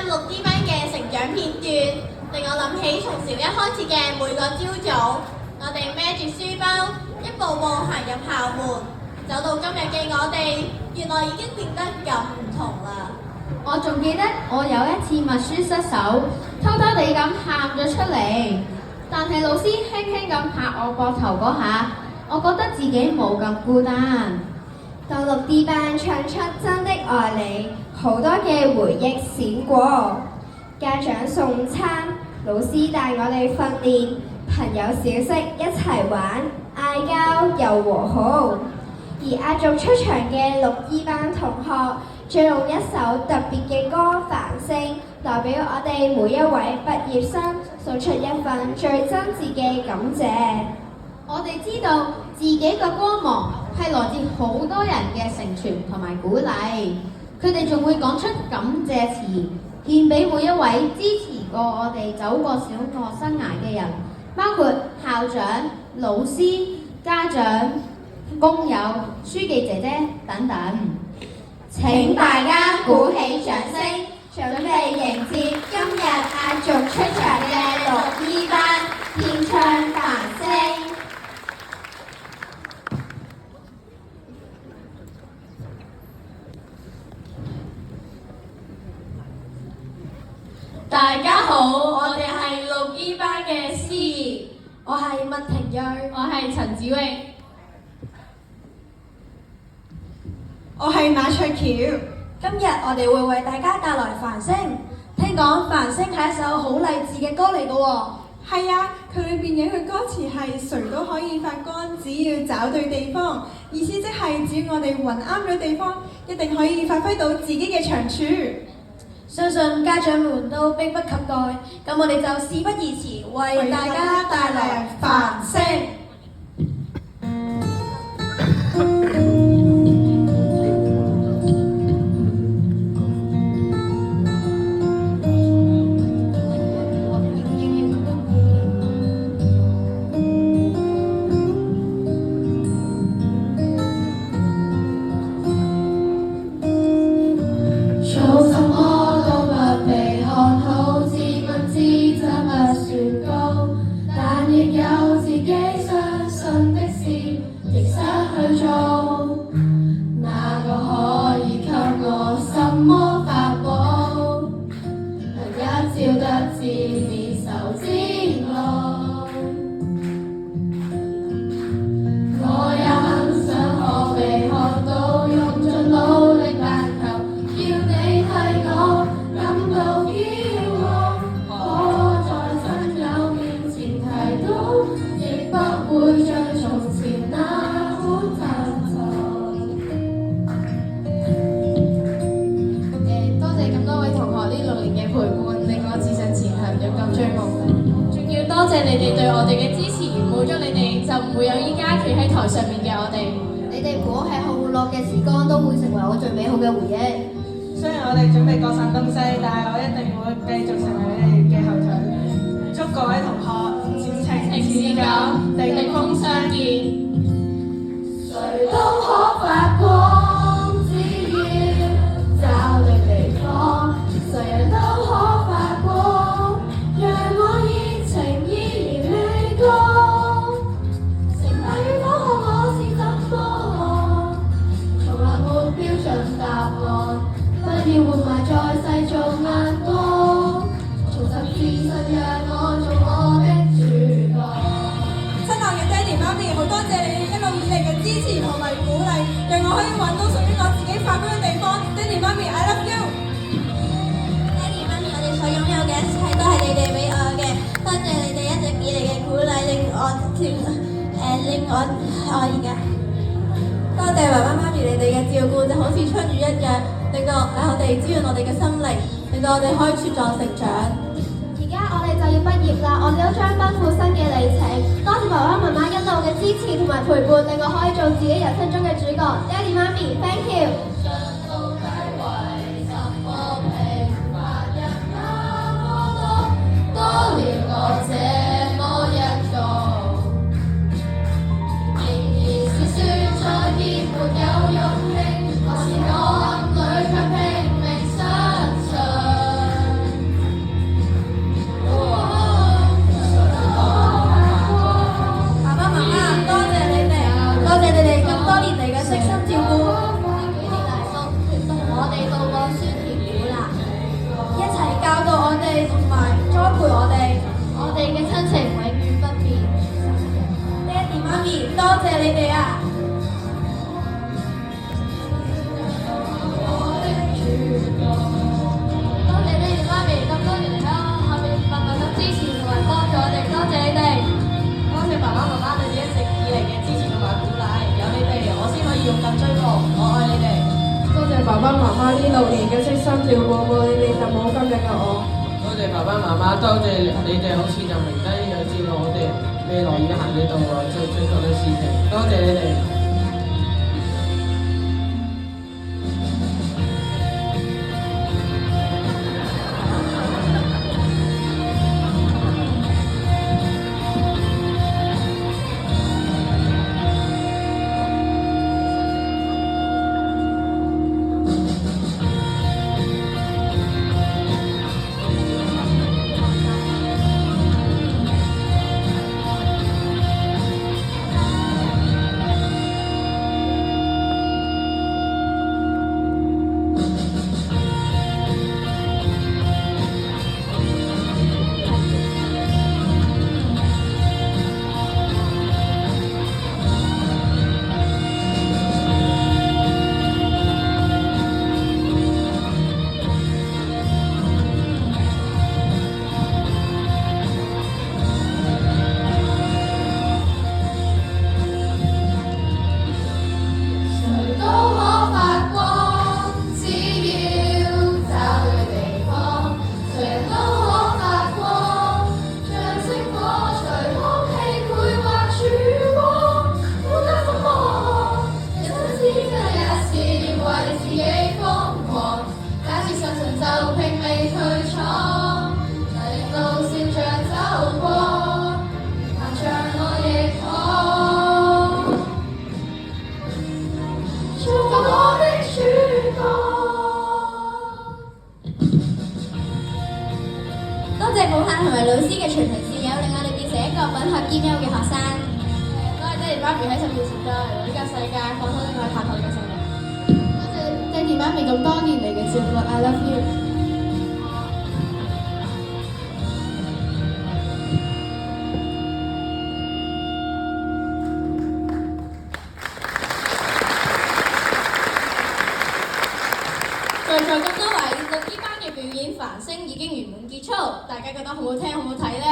六 D 班嘅成長片段，令我諗起從小一開始嘅每個朝早，我哋孭住書包，一步步行入校門，走到今日嘅我哋，原來已經變得咁唔同啦。我仲記得我有一次默書失手，偷偷地咁喊咗出嚟，但係老師輕輕咁拍我膊頭嗰下，我覺得自己冇咁孤單。到六 D 班唱出真的愛你，好多嘅回憶閃過。家長送餐，老師帶我哋訓練，朋友小息一齊玩，嗌交又和好。而壓軸出場嘅六 E 班同學，再用一首特別嘅歌《繁星》，代表我哋每一位畢業生，送出一份最真摯嘅感謝。我哋知道自己嘅光芒係來自好多人嘅成全同埋鼓勵，佢哋仲會講出感謝詞，獻俾每一位支持過我哋走過小學生涯嘅人，包括校長、老師、家長、工友、書記姐姐等等。請大家鼓起掌聲，準備迎接今日壓軸出場嘅六 E 班，獻唱《繁星》。大家好，我哋係六 E 班嘅思儀，我係麥庭睿，我係陳子穎，我係馬翠橋。今日我哋會為大家帶來《繁星》。聽講《繁星》係一首好勵志嘅歌嚟㗎喎。係啊，佢裏邊有句歌詞係誰都可以發光，只要找對地方。意思即係只要我哋揾啱咗地方，一定可以發揮到自己嘅長處。相信家長們都迫不及待，咁我哋就事不宜遲，為大家帶來《繁星》。多謝你哋對我哋嘅支持，冇咗你哋就唔會有依家企喺台上面嘅我哋。你哋唔好吃喝玩樂嘅時光都會成為我最美好嘅回憶。雖然我哋準備各散東西，但係我一定會繼續成為你哋嘅後腿。祝各位同學前程似錦，頂峰相見。誰都可發光，只要找對地方，誰人都可發光，讓我熱情依然未乾。成敗與否看我是怎麼看，從來沒標準答案，不要活埋在世俗眼光，重拾自信讓我做我的主角。親愛嘅爹哋媽咪，好多謝你一路以嚟嘅支持同埋鼓勵，讓我可以揾到屬於我自己發光嘅地方。爹哋媽咪 I love you。爹哋媽咪，我哋所擁有嘅一切都係你哋俾我嘅，多謝你哋一直以嚟嘅鼓勵，令我而家。多謝爸爸媽咪你哋嘅照顧，就好似春雨一樣，令到我哋滋潤我哋嘅心靈，令到我哋可以茁壯成長。而家我哋就要畢業啦，我哋都將奔赴新嘅里程。多謝爸爸媽媽一路嘅支持同埋陪伴，令我可以做自己人生中嘅主角。爹哋媽咪 ，thank you。多了我這麼一個，仍然是說再見沒有勇氣，還是我暗裏卻拼命相信。爸媽媽呢6年嘅悉心照顧我，你哋就冇今日嘅我。多謝爸爸媽媽，多謝你哋好似就明低又知道我哋未來要行嘅道路做正確嘅事情，多謝你哋。多謝補下同埋老師嘅循循善誘，令我哋變成一個品學兼優嘅學生。多謝爹哋媽咪喺10年前帶嚟呢個世界，放手令我探索嘅性命。多謝爹哋媽咪咁多年嚟嘅照顧 ，I love you。在座咁多位6E班嘅表演繁星已經圓滿結束，大家覺得好好聽，好唔好睇呢？